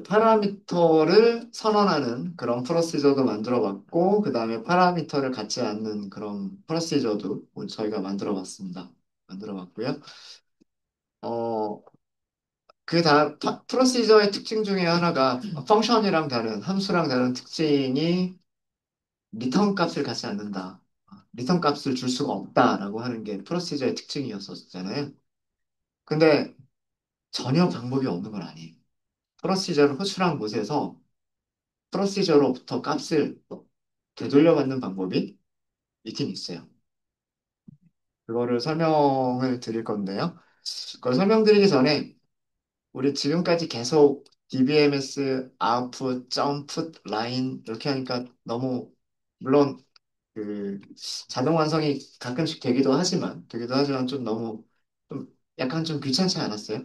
파라미터를 선언하는 그런 프로시저도 만들어 봤고, 그 다음에 파라미터를 갖지 않는 그런 프로시저도 저희가 만들어 봤습니다. 만들어 봤고요. 어, 프로시저의 특징 중에 하나가 펑션이랑 다른, 함수랑 다른 특징이 리턴 값을 갖지 않는다. 리턴 값을 줄 수가 없다라고 하는 게 프로시저의 특징이었었잖아요. 근데 전혀 방법이 없는 건 아니에요. 프로시저를 호출한 곳에서 프로시저로부터 값을 되돌려받는 방법이 있긴 있어요. 그거를 설명을 드릴 건데요. 그걸 설명드리기 전에 우리 지금까지 계속 DBMS, 아웃풋, 점풋, 라인 이렇게 하니까 너무 물론 그 자동 완성이 가끔씩 되기도 하지만 좀 너무 좀 약간 좀 귀찮지 않았어요?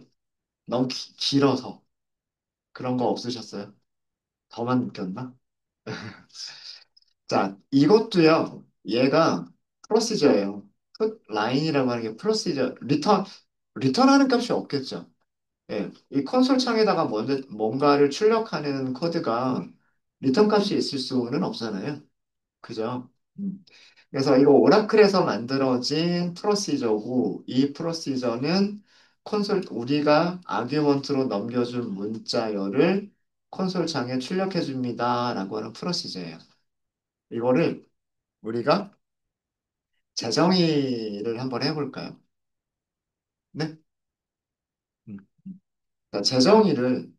너무 길어서 그런 거 없으셨어요? 더만 느꼈나? 자, 이것도요. 얘가 프로시저예요. 라인이라고 하는 게 프로시저, 리턴하는 값이 없겠죠. 예, 이 콘솔 창에다가 먼저 뭔가를 출력하는 코드가 리턴 값이 있을 수는 없잖아요. 그죠? 그래서 이거 오라클에서 만들어진 프로시저고, 이 프로시저는 우리가 아규먼트로 넘겨준 문자열을 콘솔 창에 출력해 줍니다. 라고 하는 프로시저예요. 이거를 우리가 재정의를 한번 해볼까요? 네? 음. 자, 재정의를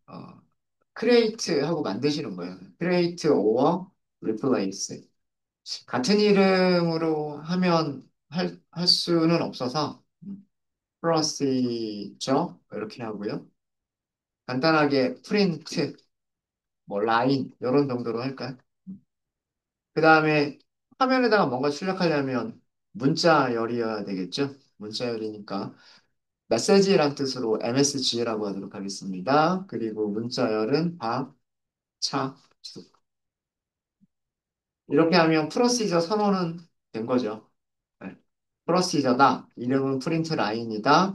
create 하고 만드시는 거예요. create or replace. 같은 이름으로 하면 할 수는 없어서 procedure 이렇게 하고요. 간단하게 print, 뭐 line 이런 정도로 할까요? 그 다음에 화면에다가 뭔가 출력하려면 문자열이어야 되겠죠? 문자열이니까 메시지란 뜻으로 MSG라고 하도록 하겠습니다. 그리고 문자열은 밥, 차, 수. 이렇게 하면 프로시저 선언은 된 거죠. 네. 프로시저다. 이름은 프린트 라인이다.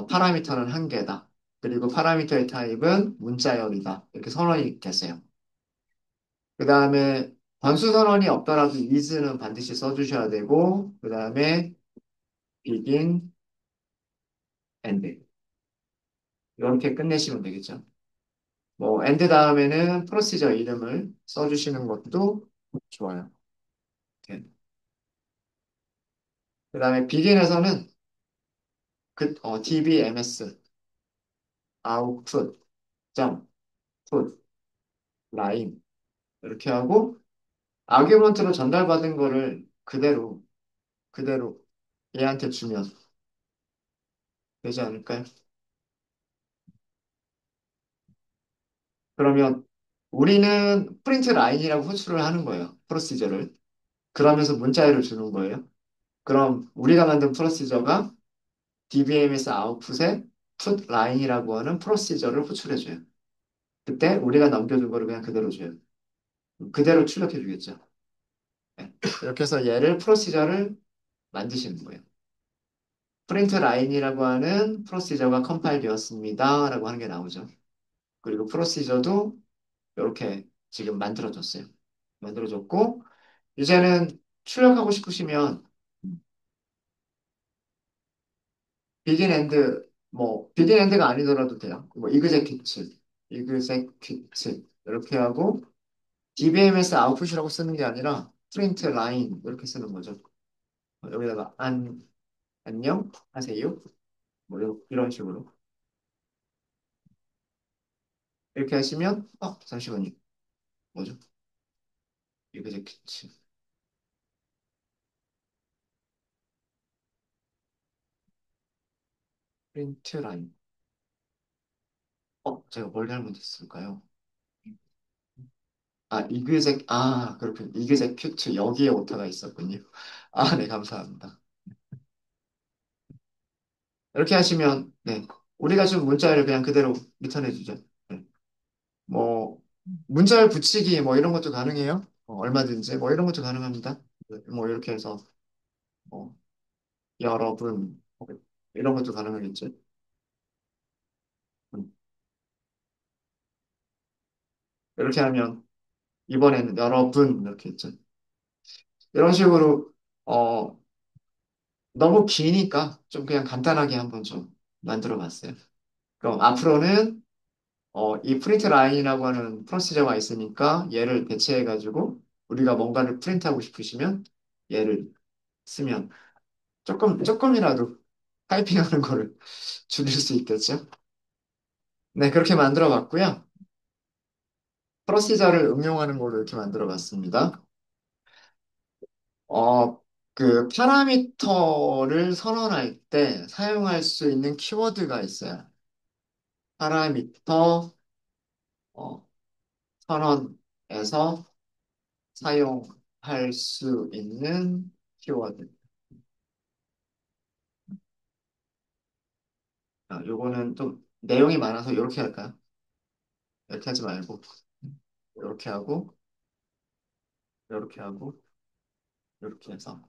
파라미터는 한 개다. 그리고 파라미터의 타입은 문자열이다. 이렇게 선언이 됐어요. 그 다음에 변수 선언이 없더라도 is는 반드시 써주셔야 되고, 그 다음에 begin, end. 이렇게 끝내시면 되겠죠. 뭐 end 다음에는 프로시저 이름을 써주시는 것도 좋아요. 네. 그 다음에 begin에서는 dbms, output, 점, put, line 이렇게 하고 아규먼트로 전달받은 거를 그대로 얘한테 주면 되지 않을까요? 그러면 우리는 프린트 라인이라고 호출을 하는 거예요. 프로시저를. 그러면서 문자열을 주는 거예요. 그럼 우리가 만든 프로시저가 DBMS 아웃풋에 put line이라고 하는 프로시저를 호출해줘요. 그때 우리가 넘겨준 거를 그냥 그대로 줘요. 그대로 출력해 주겠죠. 네. 이렇게 해서 얘를 프로시저를 만드시는 거예요. 프린트 라인이라고 하는 프로시저가 컴파일 되었습니다. 라고 하는 게 나오죠. 그리고 프로시저도 이렇게 지금 만들어졌어요. 만들어졌고, 이제는 출력하고 싶으시면 비긴 엔드, 뭐, 비긴 엔드가 아니더라도 돼요. 뭐, 이그제큐츠 이렇게 하고, DBMS 아웃풋이라고 쓰는 게 아니라 프린트 라인 이렇게 쓰는 거죠. 여기다가 안녕 하세요. 뭐 이런 식으로 이렇게 하시면 잠시만요. 뭐죠? 이그제큐츠 프린트 라인. 제가 뭘 잘못했을까요? 그렇군요. 이그제큐트 여기에 오타가 있었군요. 네, 감사합니다. 이렇게 하시면, 네, 우리가 준 문자를 그냥 그대로 리턴해 주죠. 네. 뭐, 문자를 붙이기, 뭐, 이런 것도 가능해요. 얼마든지, 뭐, 이런 것도 가능합니다. 네, 뭐, 이렇게 해서, 뭐, 여러분, 뭐 이런 것도 가능하겠죠. 음. 이렇게 하면 이번에는 여러분 이렇게 있죠. 이런 식으로 어, 너무 기니까 좀 그냥 간단하게 한번 좀 만들어 봤어요. 그럼 앞으로는 이 프린트 라인이라고 하는 프로시저가 있으니까 얘를 대체해가지고 우리가 뭔가를 프린트하고 싶으시면 얘를 쓰면 조금이라도 타이핑하는 거를 줄일 수 있겠죠? 네, 그렇게 만들어 봤고요. 프로시저를 응용하는 걸로 이렇게 만들어 봤습니다. 어, 그 파라미터를 선언할 때 사용할 수 있는 키워드가 있어요. 파라미터 선언에서 사용할 수 있는 키워드. 요거는 좀 내용이 많아서 이렇게 할까요? 이렇게 하지 말고 이렇게 하고 이렇게 하고 이렇게 해서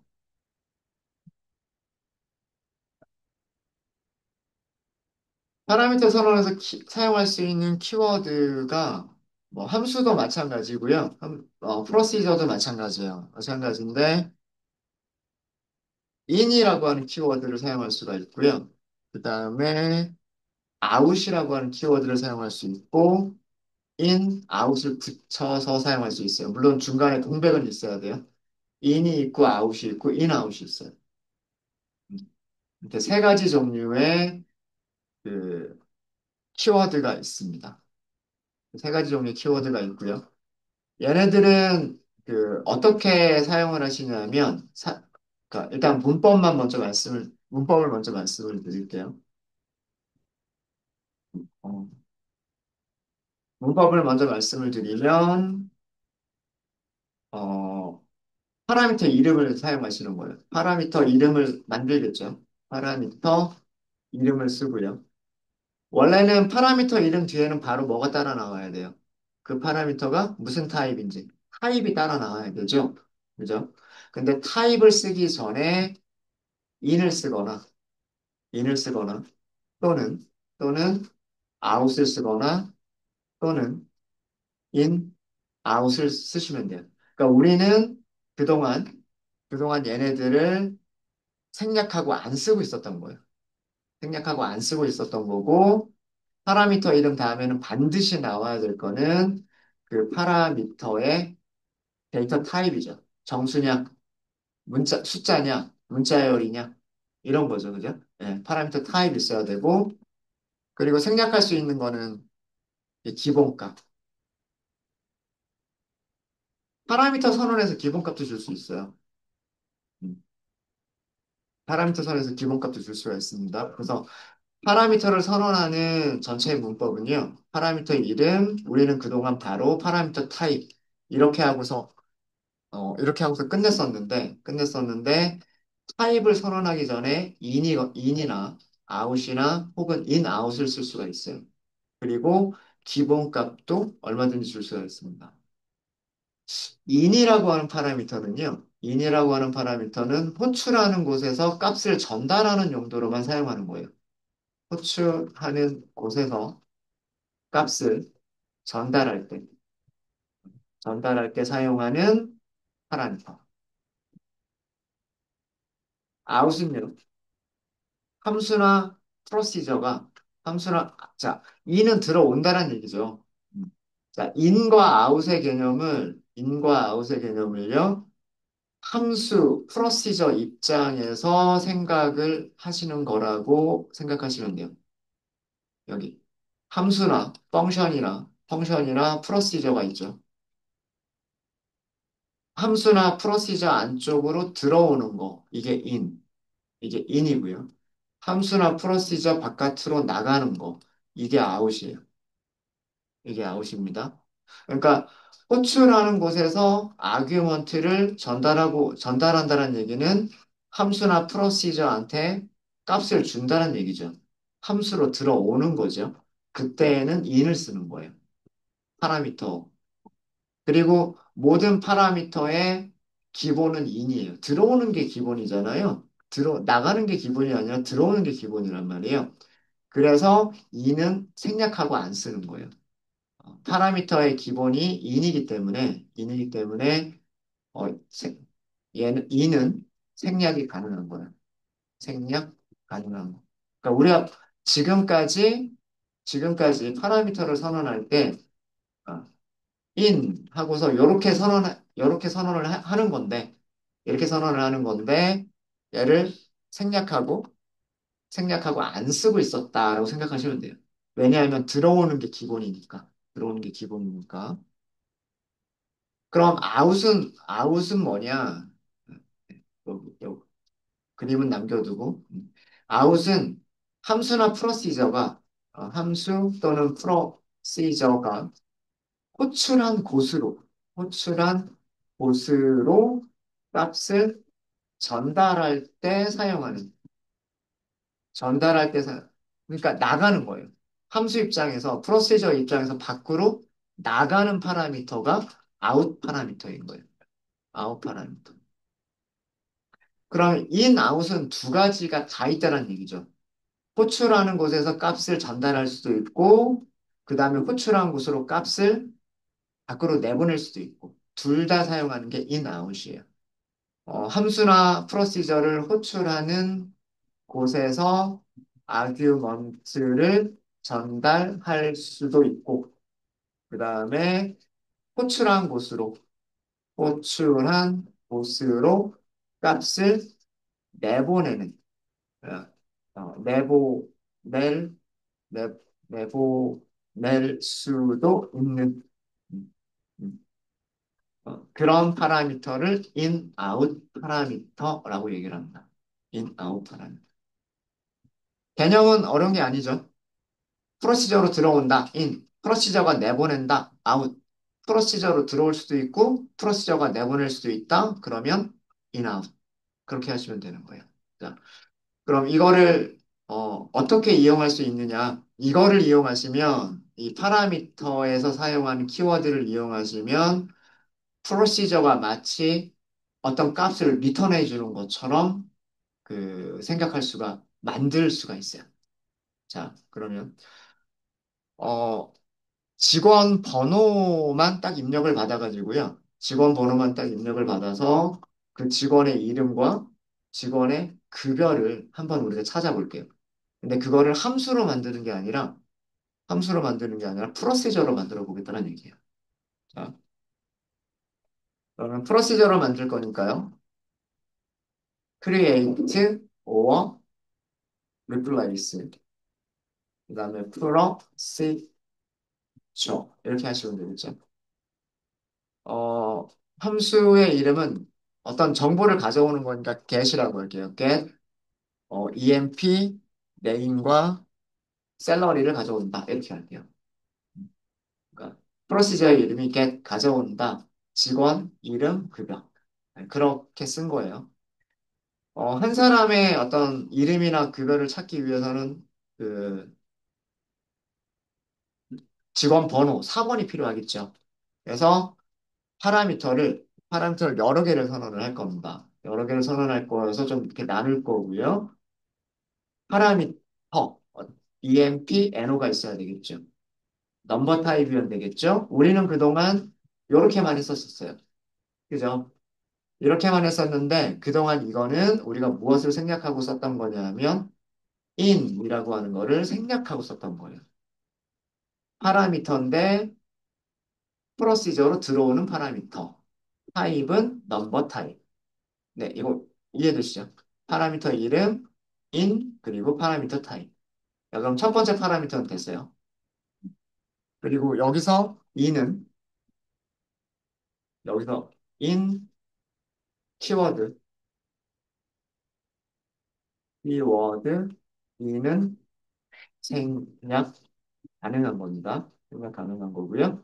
파라미터 선언에서 사용할 수 있는 키워드가 뭐 함수도 마찬가지고요. 프로시저도 마찬가지예요. 마찬가지인데 in이라고 하는 키워드를 사용할 수가 있고요. 그 다음에 out이라고 하는 키워드를 사용할 수 있고 in, out을 붙여서 사용할 수 있어요. 물론 중간에 공백은 있어야 돼요. in이 있고 out이 있고 in, out이 있어요. 음, 이렇게 세 가지 종류의 그 키워드가 있습니다. 세 가지 종류의 키워드가 있고요. 얘네들은 어떻게 사용을 하시냐면 그러니까 일단 문법을 먼저 말씀을 드릴게요. 어, 문법을 먼저 말씀을 드리면 어, 파라미터 이름을 사용하시는 거예요. 파라미터 이름을 만들겠죠. 파라미터 이름을 쓰고요. 원래는 파라미터 이름 뒤에는 바로 뭐가 따라 나와야 돼요. 그 파라미터가 무슨 타입인지. 타입이 따라 나와야 되죠. 그죠? 근데 타입을 쓰기 전에 in을 쓰거나, in을 쓰거나, 또는, 또는 out을 쓰거나, 또는 in, out을 쓰시면 돼요. 그러니까 우리는 그동안, 그동안 얘네들을 생략하고 안 쓰고 있었던 거예요. 생략하고 안 쓰고 있었던 거고, 파라미터 이름 다음에는 반드시 나와야 될 거는 그 파라미터의 데이터 타입이죠. 정수냐, 숫자냐, 문자열이냐, 이런 거죠. 그죠? 예, 파라미터 타입 있어야 되고, 그리고 생략할 수 있는 거는 이 기본값. 파라미터 선언에서 기본값도 줄 수 있어요. 음, 파라미터 선언에서 기본값도 줄 수가 있습니다. 그래서 파라미터를 선언하는 전체 문법은요. 파라미터 이름, 우리는 그동안 바로 파라미터 타입 이렇게 하고서 끝냈었는데 타입을 선언하기 전에 in이나 out이나 혹은 in, out을 쓸 수가 있어요. 그리고 기본값도 얼마든지 줄 수가 있습니다. in이라고 하는 파라미터는 호출하는 곳에서 값을 전달하는 용도로만 사용하는 거예요. 호출하는 곳에서 값을 전달할 때, 전달할 때 사용하는 파라미터. out은요, 함수나 프로시저가 자, in은 들어온다는 얘기죠. 음. 자, in과 out의 개념을요, 함수, 프로시저 입장에서 생각을 하시는 거라고 생각하시면 돼요. 여기. 펑션이나 프로시저가 있죠. 함수나 프로시저 안쪽으로 들어오는 거, 이게 in이고요. 함수나 프로시저 바깥으로 나가는 거, 이게 out이에요. 이게 out입니다. 그러니까 호출하는 곳에서 아규먼트를 전달한다는 얘기는 함수나 프로시저한테 값을 준다는 얘기죠. 함수로 들어오는 거죠. 그때는 in을 쓰는 거예요. 파라미터. 그리고 모든 파라미터의 기본은 in이에요. 들어오는 게 기본이잖아요. 나가는 게 기본이 아니라 들어오는 게 기본이란 말이에요. 그래서 in은 생략하고 안 쓰는 거예요. 파라미터의 기본이 in이기 때문에 어, 세- 얘는 in은 생략이 가능한 거야. 생략 가능한 거. 그러니까 우리가 지금까지 파라미터를 선언할 때 어, in 하고서 요렇게 선언을 하는 건데 이렇게 선언을 하는 건데 얘를 생략하고 안 쓰고 있었다라고 생각하시면 돼요. 왜냐하면 들어오는 게 기본이니까. 그럼 아웃은 뭐냐? 여기 그림은 남겨두고 아웃은 함수 또는 프로시저가 호출한 곳으로 호출한 곳으로 값을 전달할 때 사용하는 전달할 때 그러니까 나가는 거예요. 함수 입장에서 프로시저 입장에서 밖으로 나가는 파라미터가 아웃 파라미터인 거예요. 아웃 파라미터. 그럼 in, out은 두 가지가 다 있다는 얘기죠. 호출하는 곳에서 값을 전달할 수도 있고, 그 다음에 호출한 곳으로 값을 밖으로 내보낼 수도 있고, 둘 다 사용하는 게 in, out이에요. 함수나 프로시저를 호출하는 곳에서 아규먼트를 전달할 수도 있고, 그 다음에 호출한 곳으로, 호출한 곳으로 값을 내보내는, 어, 내보낼, 내, 내보낼 수도 있는, 음, 음, 그런 파라미터를 in, out 파라미터라고 얘기를 합니다. in, out 파라미터. 개념은 어려운 게 아니죠. 프로시저로 들어온다. in. 프로시저가 내보낸다. out. 프로시저로 들어올 수도 있고 프로시저가 내보낼 수도 있다. 그러면 in, out. 그렇게 하시면 되는 거예요. 자, 그럼 이거를 떻게 이용할 수 있느냐? 이거를 이용하시면 이 파라미터에서 사용하는 키워드를 이용하시면 프로시저가 마치 어떤 값을 리턴해 주는 것처럼 만들 수가 있어요. 자, 그러면 어, 직원 번호만 딱 입력을 받아가지고요. 직원 번호만 딱 입력을 받아서 그 직원의 이름과 직원의 급여를 한번 우리가 찾아볼게요. 근데 그거를 함수로 만드는 게 아니라 프로시저로 만들어 보겠다는 얘기예요. 자, 그러면 프로시저로 만들 거니까요. create or replace. 그 다음에 procedure. 이렇게 하시면 되겠죠. 어, 함수의 이름은 어떤 정보를 가져오는 거니까 get이라고 할게요. get, emp, name과 salary를 가져온다. 이렇게 할게요. 그러니까 프로시저의 이름이 get 가져온다. 직원, 이름, 급여. 네, 그렇게 쓴 거예요. 한 사람의 어떤 이름이나 급여를 찾기 위해서는 그 직원 번호, 사번이 필요하겠죠. 그래서 파라미터를 여러 개를 선언을 할 겁니다. 여러 개를 선언할 거여서 좀 이렇게 나눌 거고요. 파라미터, EMP, NO가 있어야 되겠죠. 넘버 타입이면 되겠죠. 우리는 그동안 이렇게만 했었어요. 그죠? 이렇게만 했었는데 그동안 이거는 우리가 무엇을 생략하고 썼던 거냐면 in이라고 하는 거를 생략하고 썼던 거예요. 파라미터인데 프로시저로 들어오는 파라미터. 타입은 넘버 타입. 네, 이거 이해되시죠? 파라미터 이름, in, 그리고 파라미터 타입. 자, 그럼 첫 번째 파라미터는 됐어요. 그리고 여기서 in 키워드, in은 생략 가능한 겁니다. 생략 가능한 거고요.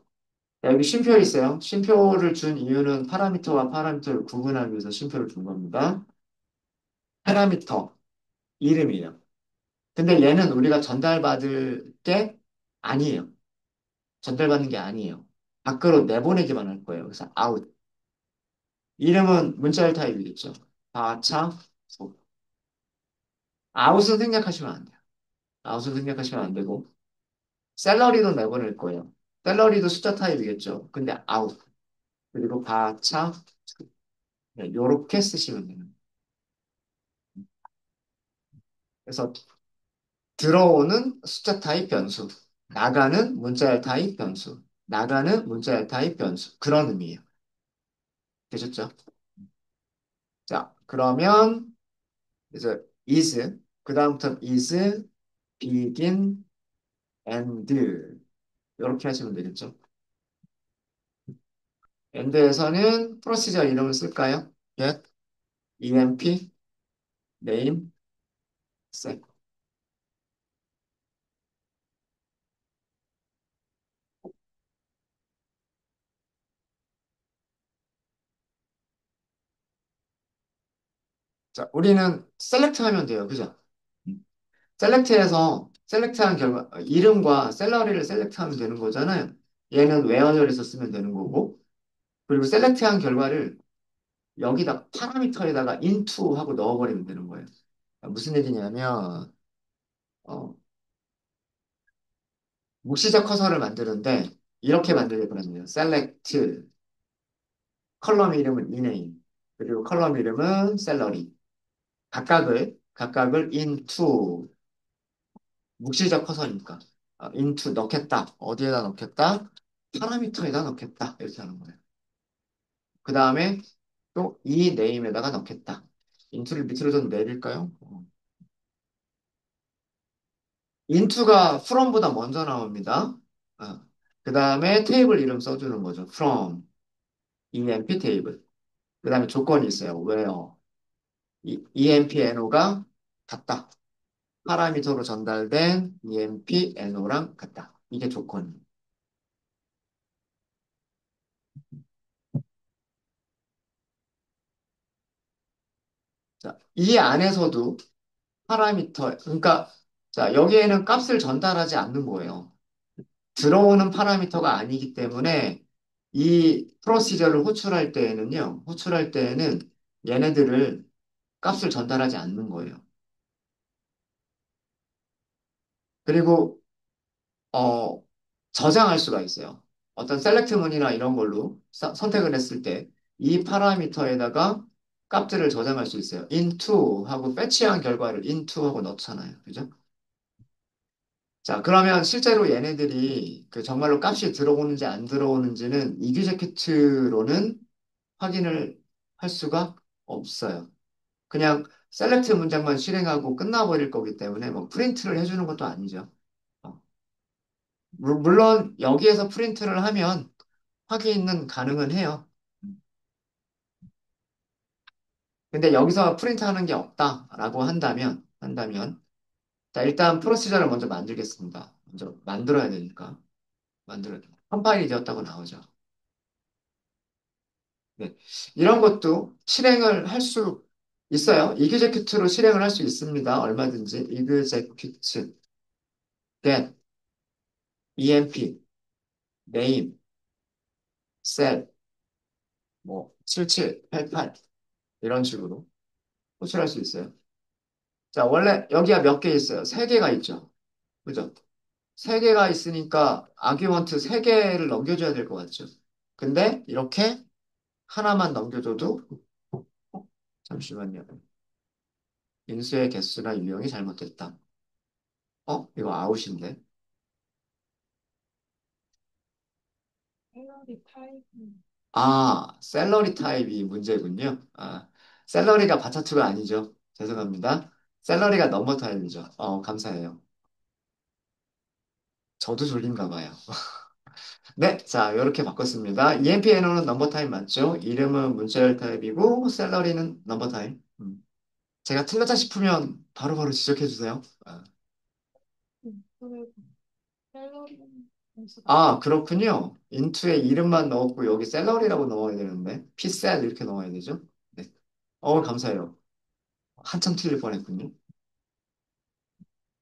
자, 여기 쉼표 있어요. 쉼표를 준 이유는 파라미터와 파라미터를 구분하기 위해서 쉼표를 준 겁니다. 파라미터, 이름이에요. 근데 얘는 우리가 전달받을 게 아니에요. 전달받는 게 아니에요. 밖으로 내보내기만 할 거예요. 그래서 out. 이름은 문자열 타입이겠죠. 바차, 소. out은 생략하시면 안 돼요. out은 생략하시면 안 되고 샐러리도 내보낼 거예요. 샐러리도 숫자 타입이겠죠. 근데 아웃. 그리고 가차, 네, 요렇게 쓰시면 돼요. 그래서 들어오는 숫자 타입 변수, 나가는 문자열 타입 변수, 나가는 문자열 타입 변수. 그런 의미예요. 되셨죠? 자, 그러면 이제 is, 그 다음부터 is, begin, end. 이렇게 하시면 되겠죠? end에서는 프로시저 이름을 쓸까요? get, emp, name, set. 자, 우리는 select 하면 돼요. 그죠? 셀렉트해서 셀렉트한 결과 이름과 샐러리를 셀렉트하면 되는 거잖아요. 얘는 웨어절에서 쓰면 되는 거고 그리고 셀렉트한 결과를 여기다 파라미터에다가 into 하고 넣어버리면 되는 거예요. 무슨 얘기냐면 어, 묵시적 커서를 만드는데 이렇게 만들게 되거든요. select 컬럼 이름은 ename 그리고 컬럼 이름은 샐러리 각각을 into 묵시적 커서니까 into 넣겠다 어디에다 넣겠다 파라미터에다 넣겠다 이렇게 하는 거예요. 그 다음에 또 이 네임에다가 넣겠다. 인투를 밑으로 좀 내릴까요? 인투가 from보다 먼저 나옵니다. 그 다음에 테이블 이름 써주는 거죠. from, emp 테이블. 그 다음에 조건이 있어요. where, emp no가 같다. 파라미터로 전달된 emp no랑 같다. 이게 조건이에요. 자, 이 안에서도 파라미터, 그러니까 자, 여기에는 값을 전달하지 않는 거예요. 들어오는 파라미터가 아니기 때문에 이 프로시저를 호출할 때에는 얘네들을 값을 전달하지 않는 거예요. 그리고 어, 저장할 수가 있어요. 어떤 셀렉트 문이나 이런 걸로 선택을 했을 때 이 파라미터에다가 값들을 저장할 수 있어요. into 하고 패치한 결과를 into 하고 넣잖아요. 그죠? 자, 그러면 실제로 얘네들이 그 정말로 값이 들어오는지 안 들어오는지는 이규제큐트로는 확인을 할 수가 없어요. 그냥 셀렉트 문장만 실행하고 끝나버릴 거기 때문에 뭐 프린트를 해주는 것도 아니죠. 어, 물론 여기에서 프린트를 하면 확인은 가능은 해요. 근데 여기서 프린트하는 게 없다라고 한다면 자, 일단 프로시저를 먼저 만들겠습니다. 먼저 만들어야 되니까 컴파일이 되었다고 나오죠. 네. 이런 것도 실행을 할 수 있어요. 이그제큐트로 실행을 할 수 있습니다. 얼마든지 이그제큐트 get emp name set 뭐 7788 이런 식으로 호출할 수 있어요. 자, 원래 여기가 몇 개 있어요? 세 개가 있죠. 그죠? 세 개가 있으니까 아규먼트 세 개를 넘겨줘야 될 것 같죠. 근데 이렇게 하나만 넘겨줘도 잠시만요. 인수의 개수나 유형이 잘못됐다. 이거 아웃인데. 샐러리 타입이 문제군요. 샐러리가 바차투가 아니죠. 죄송합니다. 샐러리가 넘버 타입이죠. 감사해요. 저도 졸린가 봐요. 네, 자, 이렇게 바꿨습니다. EMPNO는 넘버 타입 맞죠? 이름은 문자열 타입이고, 샐러리는 넘버 타입. 제가 틀렸다 싶으면 바로바로 지적해 주세요. 그렇군요. 인투에 이름만 넣었고, 여기 샐러리라고 넣어야 되는데, 피셀 이렇게 넣어야 되죠? 네. 감사해요. 한참 틀릴 뻔했군요.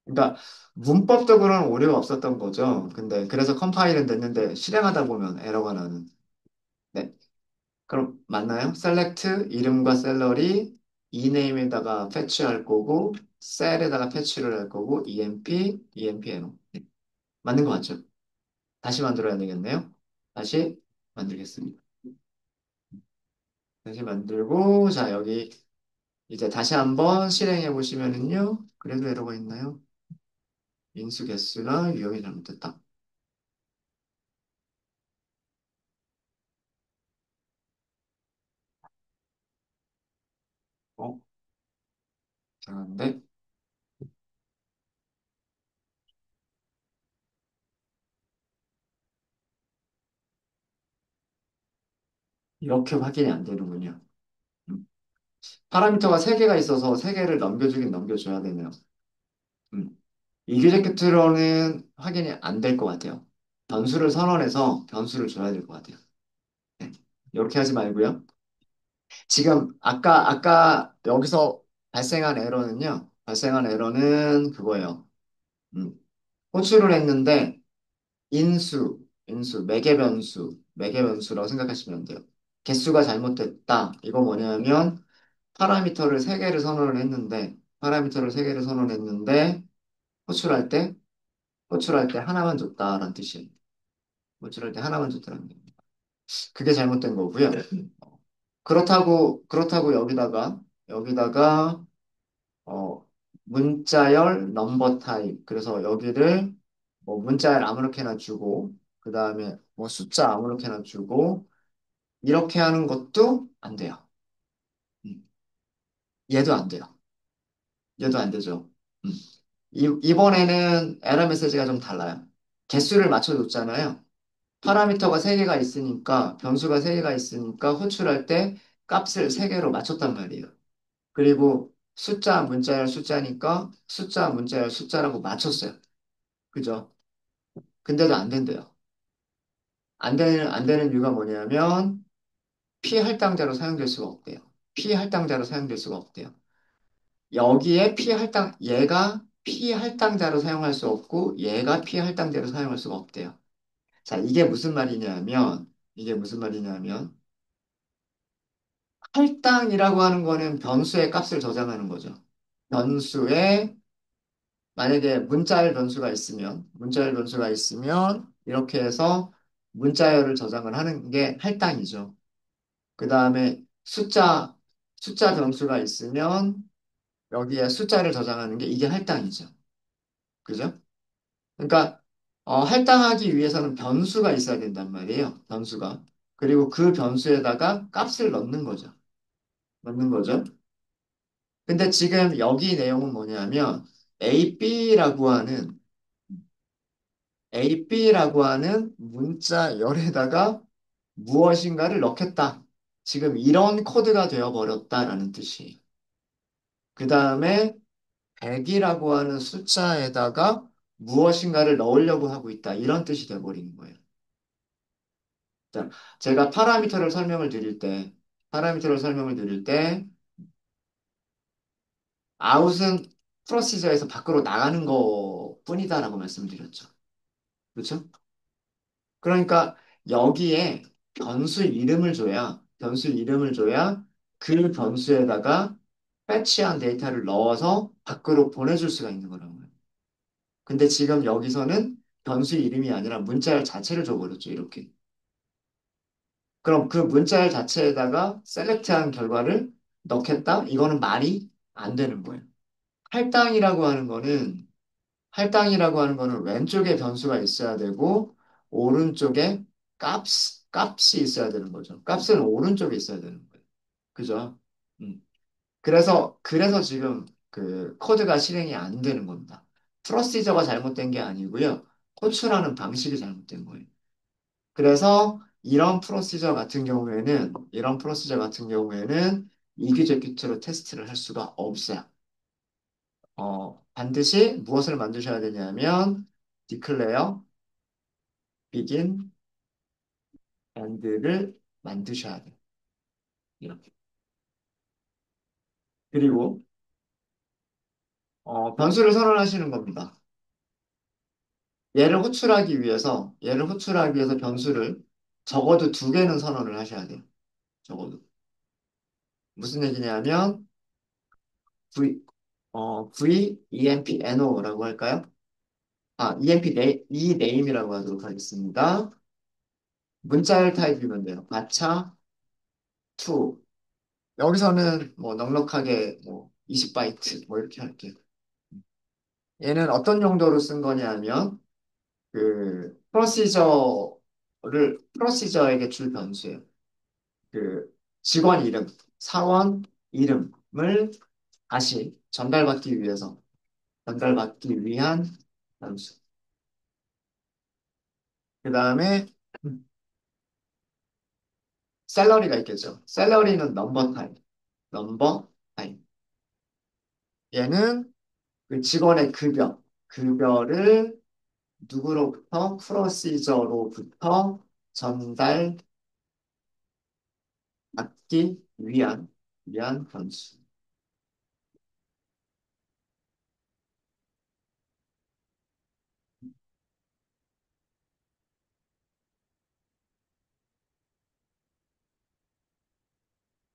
그러니까 문법적으로는 오류가 없었던 거죠. 근데 그래서 컴파일은 됐는데 실행하다 보면 에러가 나는. 네. 그럼 맞나요? 셀렉트 이름과 샐러리 이네임에다가 패치할 거고 셀에다가 패치를 할 거고 emp, empno. 네. 맞는 거 맞죠? 다시 만들어야 되겠네요. 다시 만들겠습니다. 다시 만들고, 자, 여기 이제 다시 한번 실행해 보시면은요. 그래도 에러가 있나요? 인수 개수가 유형이 잘못됐다. 어, 이상한데? 이렇게 확인이 안 되는군요. 음. 파라미터가 3개가 있어서 3개를 넘겨주긴 넘겨줘야 되네요. 음. 이규제 끝으로는 확인이 안 될 것 같아요. 변수를 선언해서 변수를 줘야 될 것 같아요. 네. 이렇게 하지 말고요. 지금 아까 여기서 발생한 에러는 그거예요. 음. 호출을 했는데 매개 변수라고 생각하시면 돼요. 개수가 잘못됐다. 이거 뭐냐면 파라미터를 세 개를 선언했는데 호출할 때 호출할 때 하나만 줬다라는 뜻이에요. 호출할 때 하나만 줬다는 거. 그게 잘못된 거고요. 그렇다고 여기다가 어, 문자열 넘버 타입. 그래서 여기를 뭐 문자열 아무렇게나 주고, 그 다음에 뭐 숫자 아무렇게나 주고, 이렇게 하는 것도 안 돼요. 음, 얘도 안 돼요. 얘도 안 되죠. 음. 이번에는 에러 메시지가 좀 달라요. 개수를 맞춰줬잖아요. 파라미터가 3개가 있으니까, 변수가 3개가 있으니까 호출할 때 값을 3개로 맞췄단 말이에요. 그리고 문자열 숫자라고 맞췄어요. 그죠? 근데도 안 된대요. 안 되는 이유가 뭐냐면, 피할당자로 사용될 수가 없대요. 피할당자로 사용될 수가 없대요. 얘가 피할당자로 사용할 수 없고, 얘가 피할당자로 사용할 수가 없대요. 자, 이게 무슨 말이냐면, 할당이라고 하는 거는 변수의 값을 저장하는 거죠. 변수에 만약에 문자열 변수가 있으면 이렇게 해서 문자열을 저장을 하는 게 할당이죠. 그 다음에 숫자 변수가 있으면 여기에 숫자를 저장하는 게 이게 할당이죠. 그죠? 그러니까 할당하기 위해서는 변수가 있어야 된단 말이에요. 변수가. 그리고 그 변수에다가 값을 넣는 거죠. 넣는 거죠. 근데 지금 여기 내용은 뭐냐면 AB라고 하는 AB라고 하는 문자열에다가 무엇인가를 넣겠다. 지금 이런 코드가 되어버렸다라는 뜻이에요. 그 다음에 100이라고 하는 숫자에다가 무엇인가를 넣으려고 하고 있다. 이런 뜻이 되어버리는 거예요. 자, 제가 파라미터를 설명을 드릴 때, 아웃은 프로시저에서 밖으로 나가는 것 뿐이다라고 말씀드렸죠. 그렇죠? 그러니까 여기에 변수 이름을 줘야 그 변수에다가 패치한 데이터를 넣어서 밖으로 보내줄 수가 있는 거라고요. 근데 지금 여기서는 변수 이름이 아니라 문자열 자체를 줘버렸죠, 이렇게. 그럼 그 문자열 자체에다가 셀렉트한 결과를 넣겠다? 이거는 말이 안 되는 거예요. 할당이라고 하는 거는 할당이라고 하는 거는 왼쪽에 변수가 있어야 되고 오른쪽에 값이 있어야 되는 거죠. 값은 오른쪽에 있어야 되는 거예요. 그죠? 음. 그래서 지금 그 코드가 실행이 안 되는 겁니다. 프로시저가 잘못된 게 아니고요. 호출하는 방식이 잘못된 거예요. 그래서 이런 프로시저 같은 경우에는 이규제큐트로 테스트를 할 수가 없어요. 반드시 무엇을 만드셔야 되냐면 declare, begin, end를 만드셔야 돼요. 이렇게. 그리고 변수를 선언하시는 겁니다. 얘를 호출하기 위해서 변수를 적어도 2개는 선언을 하셔야 돼요. 적어도. 무슨 얘기냐면 v, VEMPNO라고 할까요? 이 네임이라고 하도록 하겠습니다. 문자열 타입이면 돼요. 가차 to. 여기서는 뭐 넉넉하게 뭐 20바이트 뭐 이렇게 할게요. 얘는 어떤 용도로 쓴 거냐면 그 프로시저에게 줄 변수예요. 그 직원 이름, 사원 이름을 다시 전달받기 위한 변수. 그 다음에 샐러리가 있겠죠. 샐러리는 넘버 타입. 넘버 타입. 얘는 그 직원의 급여를 누구로부터 프로시저로부터 전달받기 위한 변수.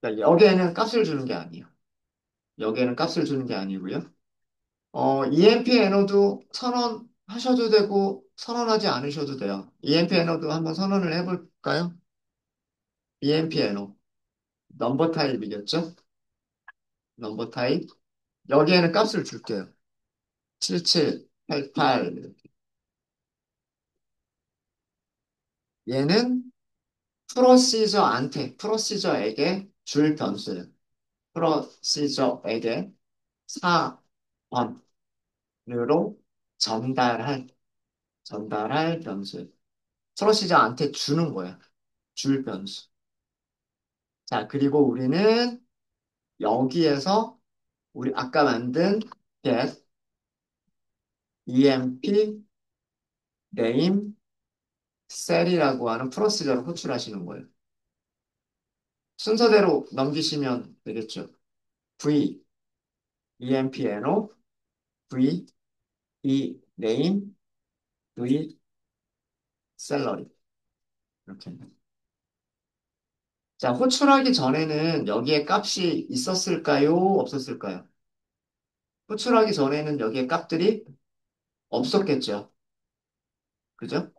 그러니까 여기에는 값을 주는 게 아니에요. 여기에는 값을 주는 게 아니고요. EMP 애너도 선언하셔도 되고 선언하지 않으셔도 돼요. EMP 애너도 한번 선언을 해볼까요? EMP 애너 넘버 타입이겠죠? 넘버 타입. 여기에는 값을 줄게요. 7788. 얘는 프로시저에게 줄 변수예요. 프로시저에게 사원으로 전달할, 전달할 변수. 프로시저한테 주는 거야. 줄 변수. 자, 그리고 우리는 여기에서 우리 아까 만든 get, emp, name, 셀이라고 하는 프로시저를 호출하시는 거예요. 순서대로 넘기시면 되겠죠. v, empno, v, name, v, salary. 이렇게. 자, 호출하기 전에는 여기에 값이 있었을까요? 없었을까요? 호출하기 전에는 여기에 값들이 없었겠죠. 그죠?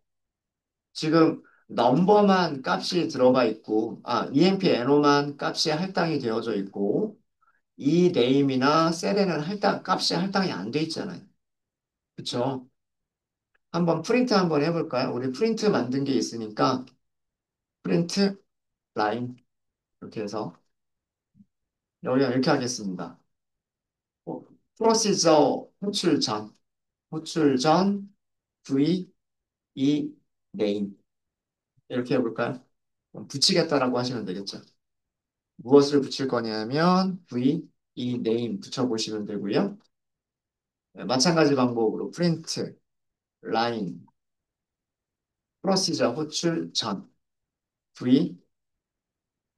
지금 넘버만 값이 들어가 있고, emp no만 값이 할당이 되어져 있고, 이 네임이나 셀에는 값이 할당이 안 돼 있잖아요. 그쵸? 한번 프린트 한번 해볼까요? 우리 프린트 만든 게 있으니까, 프린트 라인, 이렇게 해서, 여기가 이렇게 하겠습니다. 어, 프로시저 호출 전, v, name. 이렇게 해볼까요? 붙이겠다라고 하시면 되겠죠. 무엇을 붙일 거냐면 name 붙여보시면 되고요. 네, 마찬가지 방법으로 print, line, 프로시저 호출 전, v,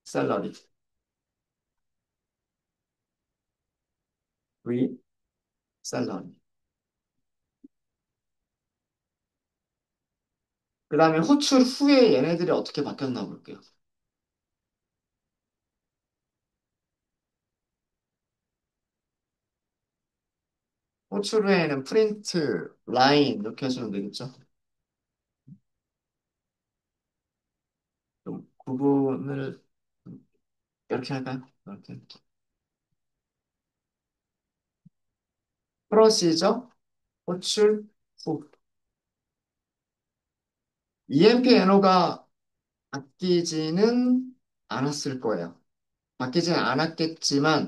salary, v, salary. 그 다음에 호출 후에 얘네들이 어떻게 바뀌었나 볼게요. 호출 후에는 print, line 이렇게 하시면 되겠죠. 좀 구분을 이렇게 할까요? 이렇게. 프로시저 호출 후. EMP 애너가 바뀌지는 않았을 거예요. 바뀌지는 않았겠지만,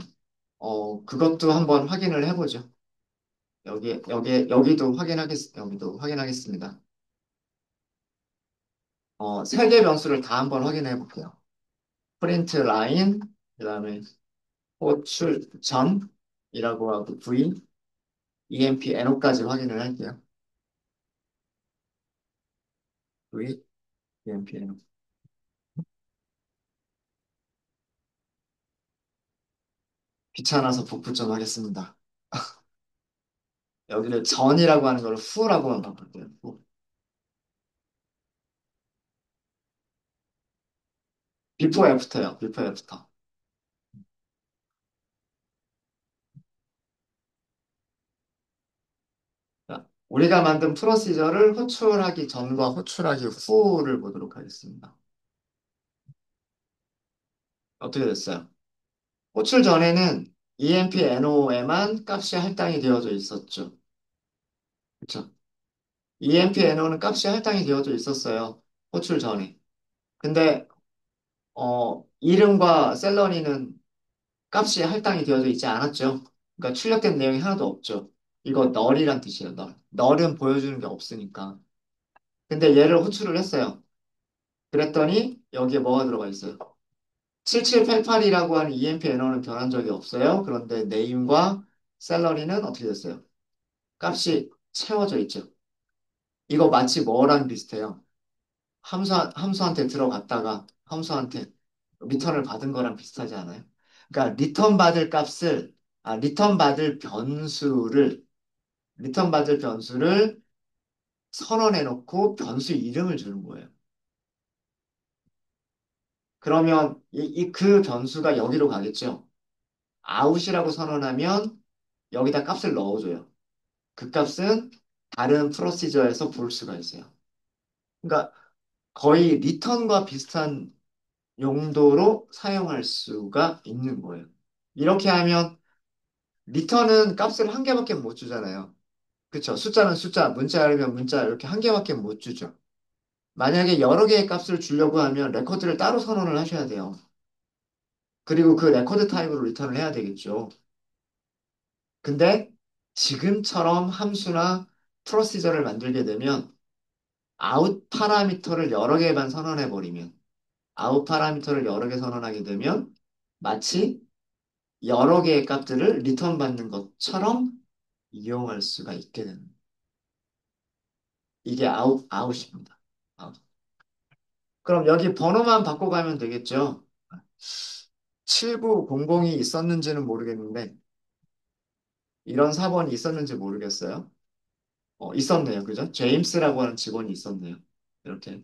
그것도 한번 확인을 해보죠. 여기도 확인하겠습니다. 세 개 변수를 다 한번 확인해 볼게요. 프린트 라인, 그 다음에 호출 전이라고 하고 v, emp no까지 확인을 할게요. v, emp no. 귀찮아서 복구 좀 하겠습니다. 여기를 전이라고 하는 걸 후라고만 바꿀게요. 후. 비포 애프터요. 비포 애프터. 우리가 만든 프로시저를 호출하기 전과 호출하기 후를 보도록 하겠습니다. 어떻게 됐어요? 호출 전에는 EMP-NO에만 값이 할당이 되어져 있었죠. 그쵸? EMP-NO는 값이 할당이 되어져 있었어요. 호출 전에. 근데 이름과 셀러리는 값이 할당이 되어져 있지 않았죠. 그러니까 출력된 내용이 하나도 없죠. 이거 널이란 뜻이에요, 널. 널은 보여주는 게 없으니까. 근데 얘를 호출을 했어요. 그랬더니 여기에 뭐가 들어가 있어요? 7788이라고 하는 EMP 엔어는 변한 적이 없어요. 그런데 네임과 셀러리는 어떻게 됐어요? 값이 채워져 있죠. 이거 마치 뭐랑 비슷해요? 함수한테 들어갔다가 함수한테 리턴을 받은 거랑 비슷하지 않아요? 그러니까 리턴 받을 변수를 선언해 놓고 변수 이름을 주는 거예요. 그러면 그 변수가 여기로 가겠죠. 아웃이라고 선언하면 여기다 값을 넣어줘요. 그 값은 다른 프로시저에서 볼 수가 있어요. 그러니까 거의 리턴과 비슷한 용도로 사용할 수가 있는 거예요. 이렇게 하면 리턴은 값을 한 개밖에 못 주잖아요. 그쵸? 숫자는 숫자, 문자열면 문자 이렇게 한 개밖에 못 주죠. 만약에 여러 개의 값을 주려고 하면 레코드를 따로 선언을 하셔야 돼요. 그리고 그 레코드 타입으로 리턴을 해야 되겠죠. 근데 지금처럼 함수나 프로시저를 만들게 되면 아웃 파라미터를 여러 개만 선언해 버리면 아웃 파라미터를 여러 개 선언하게 되면 마치 여러 개의 값들을 리턴 받는 것처럼 이용할 수가 있게 되는 거예요. 이게 아웃입니다. 아웃. 그럼 여기 번호만 바꿔가면 되겠죠. 7900이 있었는지는 모르겠는데 이런 사본이 있었는지 모르겠어요. 있었네요. 그죠? 제임스라고 하는 직원이 있었네요. 이렇게.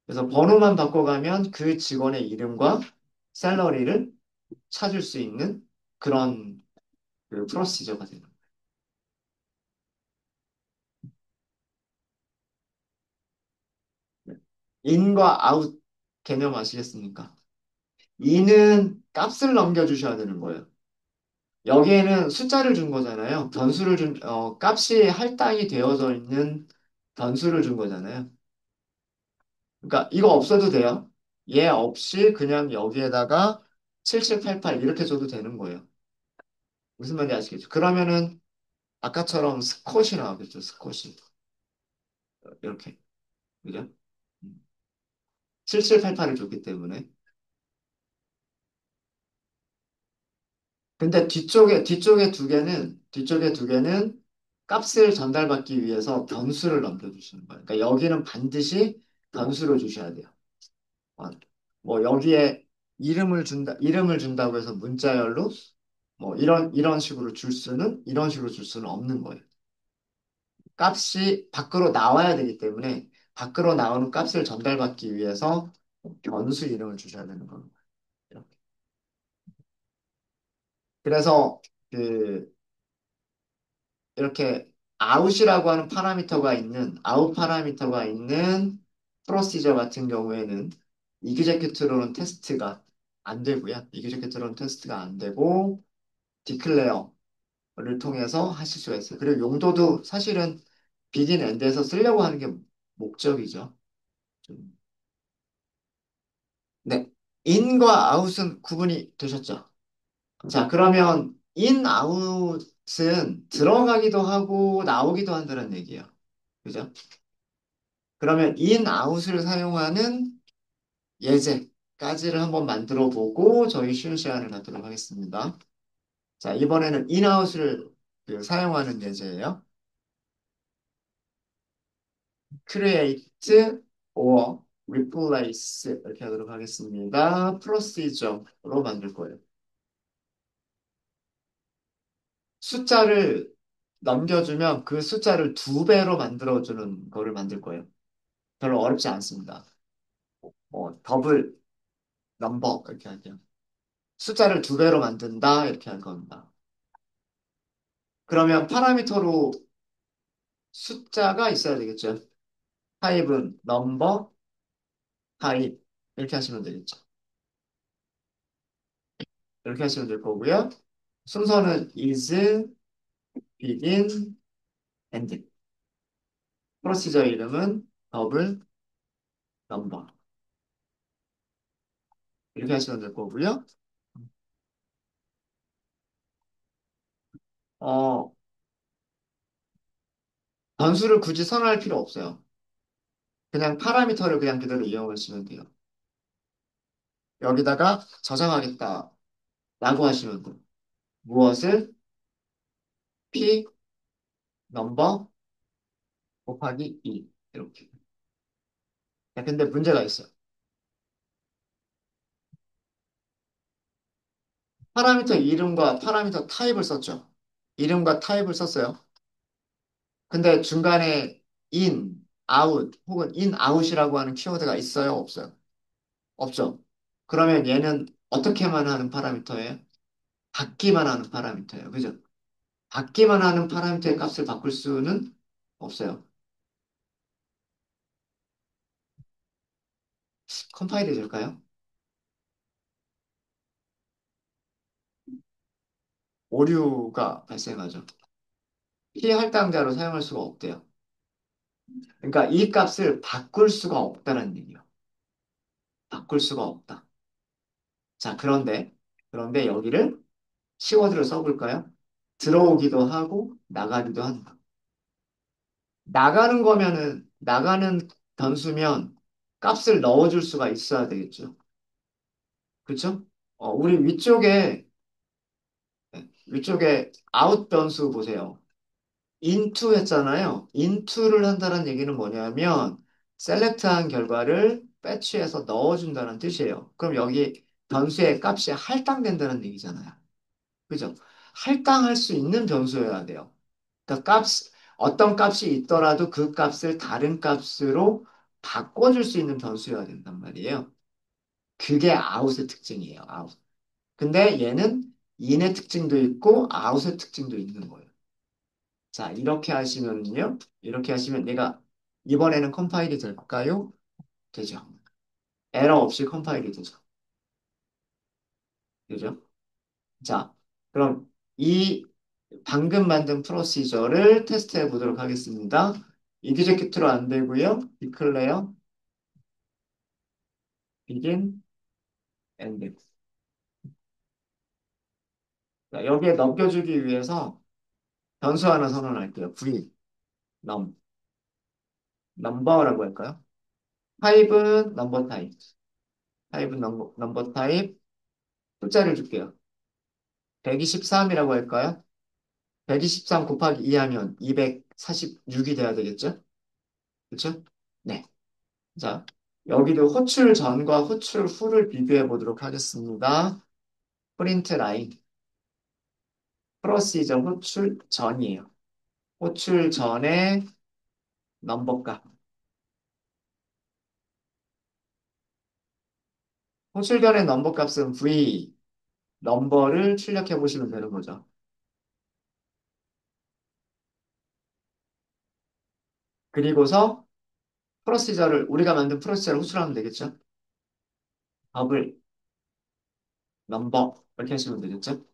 그래서 번호만 바꿔가면 그 직원의 이름과 샐러리를 찾을 수 있는 그런 그 프로시저가 되는 거예요. 인과 아웃 개념 아시겠습니까? 인은 값을 넘겨주셔야 되는 거예요. 여기에는 숫자를 준 거잖아요. 값이 할당이 되어져 있는 변수를 준 거잖아요. 그러니까 이거 없어도 돼요. 얘 없이 그냥 여기에다가 7788 이렇게 줘도 되는 거예요. 무슨 말인지 아시겠죠? 그러면은 아까처럼 스콧이 나오겠죠. 스콧이. 이렇게. 그죠? 7788을 줬기 때문에. 근데 뒤쪽에 두 개는 값을 전달받기 위해서 변수를 넘겨주시는 거예요. 그러니까 여기는 반드시 변수를 주셔야 돼요. 어, 뭐 여기에 이름을 준다고 해서 문자열로 뭐 이런 식으로 줄 수는 없는 거예요. 값이 밖으로 나와야 되기 때문에 밖으로 나오는 값을 전달받기 위해서 변수 이름을 주셔야 되는 겁니다. 이렇게. 그래서 그 이렇게 아웃 파라미터가 있는 프로시저 같은 경우에는 이그제큐트로는 테스트가 안 되고요. 이그제큐트로는 테스트가 안 되고 디클레어를 통해서 하실 수가 있어요. 그리고 용도도 사실은 비긴 엔드에서 쓰려고 하는 게 목적이죠. 좀. 네. 인과 아웃은 구분이 되셨죠? 자, 그러면 인, 아웃은 들어가기도 하고 나오기도 한다는 얘기예요. 그죠? 그러면 인, 아웃을 사용하는 예제까지를 한번 만들어 보고 저희 쉬운 시간을 갖도록 하겠습니다. 자, 이번에는 인, 아웃을 사용하는 예제예요. create or replace 이렇게 하도록 하겠습니다. procedure로 만들 거예요. 숫자를 넘겨주면 그 숫자를 두 배로 만들어주는 거를 만들 거예요. 별로 어렵지 않습니다. 더블 넘버 이렇게 할게요. 숫자를 두 배로 만든다 이렇게 할 겁니다. 그러면 숫자가 있어야 되겠죠. 타입은 넘버, 타입 이렇게 하시면 되겠죠. 이렇게 하시면 될 거고요. 순서는 is, begin, end. 프로시저 이름은 더블, 넘버 이렇게 하시면 될 거고요. 어, 변수를 굳이 선언할 필요 없어요. 그냥 파라미터를 그냥 그대로 이용하시면 돼요. 여기다가 저장하겠다 라고 하시면 돼요. 무엇을 p 넘버 곱하기 2 이렇게. 야, 근데 문제가 있어요. 파라미터 이름과 파라미터 타입을 썼죠. 이름과 타입을 썼어요. 근데 중간에 in, out 혹은 in, out이라고 하는 키워드가 있어요? 없어요? 없죠. 그러면 얘는 어떻게만 하는 파라미터예요? 받기만 하는 파라미터예요. 그죠? 받기만 하는 파라미터의 값을 바꿀 수는 없어요. 컴파일이 될까요? 오류가 발생하죠. 피할당자로 사용할 수가 없대요. 그러니까 이 값을 바꿀 수가 없다는 얘기예요. 바꿀 수가 없다. 자, 그런데 여기를 키워드를 써볼까요? 들어오기도 하고 나가기도 한다. 나가는 변수면 값을 넣어줄 수가 있어야 되겠죠. 그렇죠? 우리 위쪽에 out 변수 보세요. into 했잖아요. into를 한다는 얘기는 뭐냐면 셀렉트한 결과를 배치해서 넣어준다는 뜻이에요. 그럼 여기 변수의 값이 할당된다는 얘기잖아요. 그죠? 할당할 수 있는 변수여야 돼요. 그러니까 어떤 값이 있더라도 그 값을 다른 값으로 바꿔줄 수 있는 변수여야 된단 말이에요. 그게 out의 특징이에요. out. 근데 얘는 in의 특징도 있고 out의 특징도 있는 거예요. 자, 이렇게 하시면 얘가 이번에는 컴파일이 될까요? 되죠. 에러 없이 컴파일이 되죠. 되죠? 자, 그럼 이 방금 만든 프로시저를 테스트해 보도록 하겠습니다. 이그제큐트로 안 되고요. declare, begin, end. 자, 여기에 넘겨주기 위해서 변수 하나 선언할게요. v, 넘버라고 할까요? 타입은 넘버 타입. 타입은 넘버 타입. 숫자를 줄게요. 123이라고 할까요? 123 곱하기 2 하면 246이 돼야 되겠죠? 그렇죠? 네. 자, 여기도 호출 전과 호출 후를 비교해 보도록 하겠습니다. 프린트 라인, 프로시저 호출 전이에요. 호출 전의 넘버 값. 호출 전의 넘버 값은 v, 넘버를 출력해 보시면 되는 거죠. 그리고서 우리가 만든 프로시저를 호출하면 되겠죠? 더블, 넘버, 이렇게 하시면 되겠죠?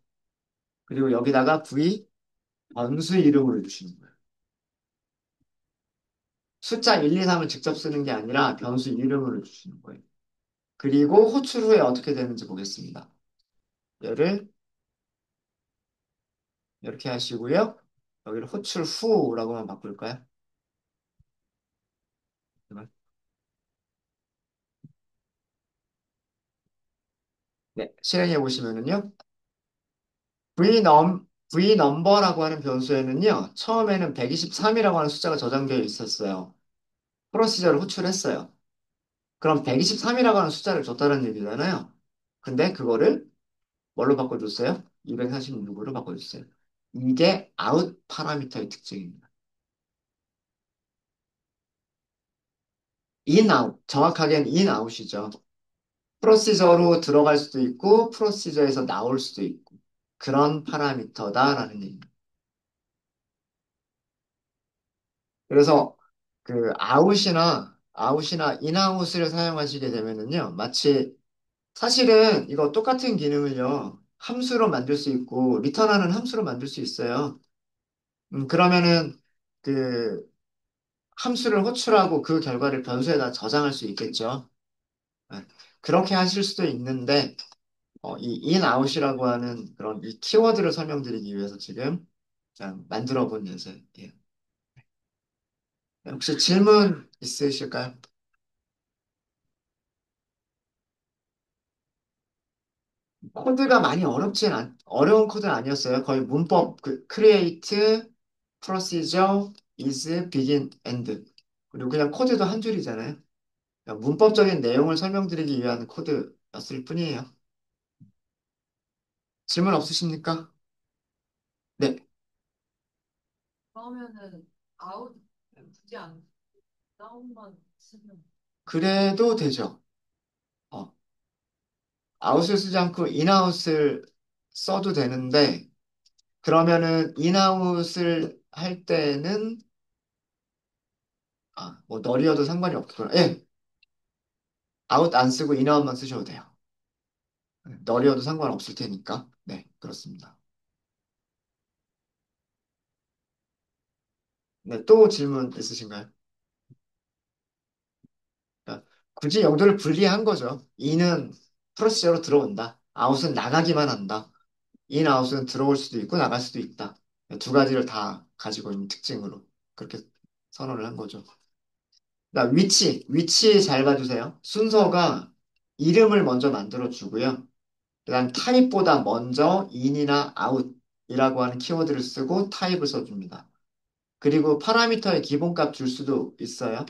그리고 여기다가 v, 변수 이름으로 주시는 거예요. 숫자 1, 2, 3을 직접 쓰는 게 아니라 변수 이름으로 주시는 거예요. 그리고 호출 후에 어떻게 되는지 보겠습니다. 얘를 이렇게 하시고요. 여기를 호출 후라고만 바꿀까요? 네, 실행해 보시면은요. v 넘버라고 하는 변수에는요. 처음에는 123이라고 하는 숫자가 저장되어 있었어요. 프로시저를 호출했어요. 그럼 123이라고 하는 숫자를 줬다는 얘기잖아요. 근데 그거를 뭘로 바꿔줬어요? 246으로 바꿔줬어요. 이게 아웃 파라미터의 특징입니다. in, out. 정확하게는 in, out이죠. 프로시저로 들어갈 수도 있고, 프로시저에서 나올 수도 있고, 그런 파라미터다라는 얘기입니다. 그래서 그 아웃이나 인아웃을 사용하시게 되면은요, 마치 사실은 이거 똑같은 기능을요, 함수로 만들 수 있고, 리턴하는 함수로 만들 수 있어요. 그러면은 그 함수를 호출하고 그 결과를 변수에다 저장할 수 있겠죠. 네. 그렇게 하실 수도 있는데, 이 inout이라고 하는 그런 이 키워드를 설명드리기 위해서 지금 그냥 만들어 본 예제예요. 혹시 질문 있으실까요? 코드가 많이 어려운 코드는 아니었어요. 거의 문법, create, procedure, is, begin, end. 그리고 그냥 코드도 한 줄이잖아요. 그냥 문법적인 내용을 설명드리기 위한 코드였을 뿐이에요. 질문 없으십니까? 네. 그래도 되죠. 어, 아웃을 쓰지 않고 인아웃을 써도 되는데, 그러면은 인아웃을 할 때는, 뭐, 널이어도 상관이 없구나. 예, 아웃 안 쓰고 인아웃만 쓰셔도 돼요. 널이어도 상관없을 테니까. 네, 그렇습니다. 네, 또 질문 있으신가요? 그러니까 굳이 용도를 분리한 거죠. in은 프로시저로 들어온다. out은 나가기만 한다. in, out은 들어올 수도 있고 나갈 수도 있다. 두 가지를 다 가지고 있는 특징으로 그렇게 선언을 한 거죠. 그러니까 위치 잘 봐주세요. 순서가 이름을 먼저 만들어 주고요. 그다음 타입보다 먼저 in이나 out이라고 하는 키워드를 쓰고 타입을 써줍니다. 그리고 파라미터의 기본값 줄 수도 있어요.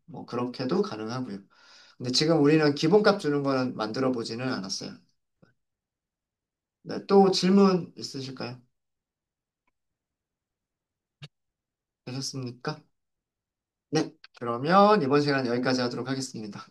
뭐 그렇게도 가능하고요. 근데 지금 우리는 기본값 주는 거는 만들어 보지는 않았어요. 네, 또 질문 있으실까요? 되셨습니까? 네, 그러면 이번 시간 여기까지 하도록 하겠습니다.